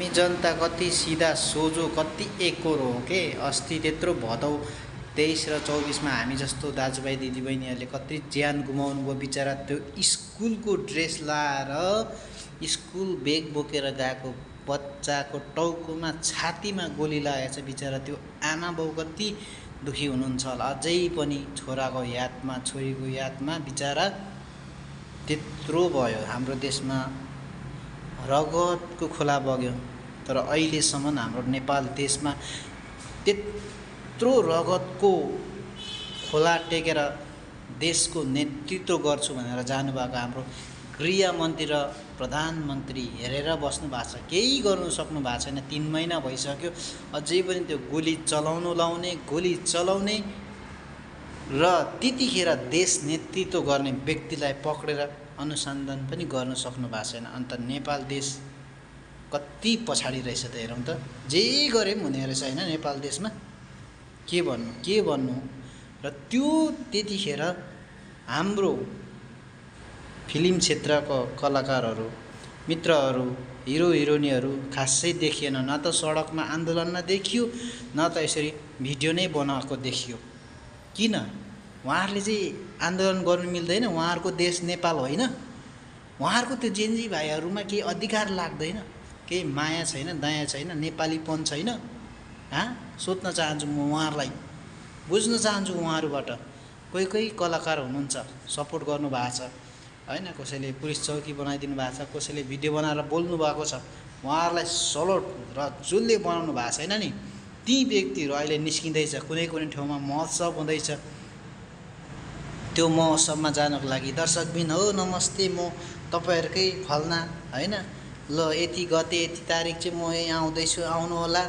हामी जनता कति सिधा सोझो कति एकोर हो के। अस्ति त्यत्रो भदौ 23 र 24 हामी जस्तो दाजुभाइ दिदीबहिनीहरूले कति ज्यान गुमाउनु भयो बिचरा। त्यो स्कुलको ड्रेस लाएर स्कुल बेग बोकेर गएको बच्चाको टाउकोमा छातीमा गोली लागेछ बिचरा। त्यो आमा बाउ कति दुखी हुनुहुन्छ होला। अझै पनि छोराको यादमा छोरीको यादमा बिचरा त्यत्रो भयो। हाम्रो देशमा रगतको खोला बग्यो, तर अहिलेसम्म हाम्रो नेपाल देशमा त्यत्रो रगतको खोला टेकेर देशको नेतृत्व गर्छु भनेर जानुभएको हाम्रो गृहमन्त्री र प्रधानमन्त्री हेरेर बस्नु भएको छ, केही गर्नु सक्नु भएको छैन। 3 महिना भइसक्यो, अझै पनि त्यो गोली चलाउने र त्यतिखेर देश नेतृत्व गर्ने व्यक्तिलाई पक्रेर अनुसन्धान पनि गर्न सक्नु भएको छैन। अन्त नेपाल देश कति पछाडि रहेछ त हेरौँ त। जे गरे पनि हुने रहेछ होइन नेपाल देशमा। के भन्नु। र त्यो त्यतिखेर हाम्रो फिल्म क्षेत्रको कलाकारहरू मित्रहरू हिरो हिरोइनहरू खासै देखिएन। न त सडकमा आन्दोलनमा देखियो, न त यसरी भिडियो नै बनाएको देखियो। किन? उहाँहरूले चाहिँ आन्दोलन गर्नु मिल्दैन? उहाँहरूको देश नेपाल होइन? उहाँहरूको त्यो जेन्जी भाइहरूमा केही अधिकार लाग्दैन? केही माया छैन, दया छैन, नेपालीपन छैन? सोध्न चाहन्छु म उहाँहरूलाई, बुझ्न चाहन्छु उहाँहरूबाट। कोही कलाकार हुनुहुन्छ सपोर्ट गर्नुभएको छ होइन, कसैले पुलिस चौकी बनाइदिनु भएको छ, कसैले भिडियो बनाएर बोल्नु भएको छ। उहाँहरूलाई सलोट र जसले बनाउनु भएको छैन नि ती व्यक्तिहरू अहिले निस्किँदैछ। कुनै ठाउँमा महोत्सव हुँदैछ, त्यो महोत्सवमा जानको लागि दर्शकबिन हो नमस्ते, म तपाईँहरूकै फलना होइन, ल यति गते यति तारिक चाहिँ म यहाँ आउँदैछु, आउनु होला,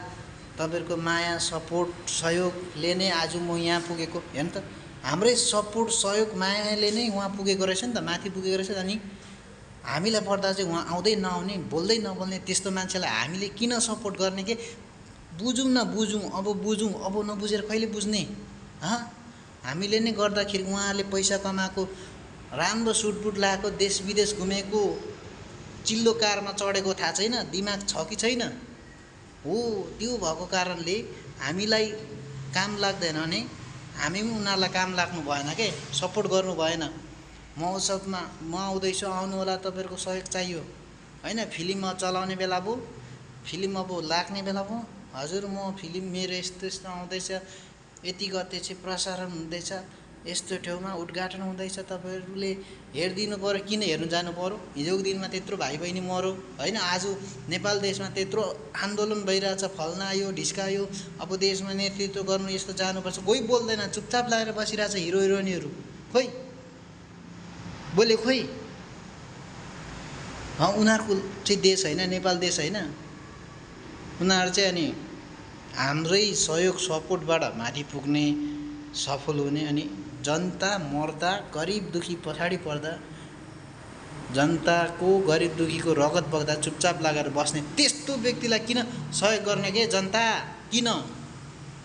तपाईँहरूको माया सपोर्ट सहयोगले नै आज म यहाँ पुगेको। हेर्नु त, हाम्रै सपोर्ट सहयोग मायाले नै उहाँ पुगेको रहेछ नि त, माथि पुगेको रहेछ। अनि हामीलाई पर्दा चाहिँ उहाँ आउँदै नआउने, बोल्दै नबोल्ने त्यस्तो मान्छेलाई हामीले किन सपोर्ट गर्ने? के बुझौँ न बुझौँ, अब नबुझेर कहिले बुझ्ने? हामीले नै गर्दाखेरि उहाँहरूले पैसा कमाएको, राम्रो सुटबुट लगाएको, देश विदेश घुमेको, चिल्लो कारमा चढेको थाहा छैन, दिमाग छ कि छैन? हो, त्यो भएको कारणले हामीलाई काम लाग्दैन भने हामी पनि उनीहरूलाई काम लाग्नु भएन के, सपोर्ट गर्नु भएन। महोत्सवमा म आउँदैछु, आउनु होला, तपाईँहरूको सहयोग चाहियो होइन। फिल्म चलाउने बेला भयो, फिल्म अब लाग्ने बेला भयो, हजुर म फिल्म मेरो यस्तो आउँदैछ, यति गते चाहिँ प्रसारण हुँदैछ, यस्तो ठाउँमा उद्घाटन हुँदैछ, तपाईँहरूले हेरिदिनु पऱ्यो। किन हेर्नु जानु पऱ्यो? हिजोको दिनमा त्यत्रो भाइ बहिनी मऱ्यो होइन, आज नेपाल देशमा त्यत्रो आन्दोलन भइरहेछ, फल्ना आयो ढिस्का आयो, अब देशमा नेतृत्व गर्नु यस्तो जानुपर्छ, कोही बोल्दैन, चुपचाप लागेर बसिरहेछ हिरो हिरोइनहरू। खोइ बोले खोइ, उनीहरूको चाहिँ देश होइन, नेपाल देश होइन। उनीहरू चाहिँ अनि हाम्रै सहयोग सपोर्टबाट माथि पुग्ने, सफल हुने, अनि जनता मर्दा गरिब दुखी पछाडि पर्दा जनताको गरिब दुखीको रगत बग्दा चुपचाप लागेर बस्ने त्यस्तो व्यक्तिलाई किन सहयोग गर्ने के जनता? किन?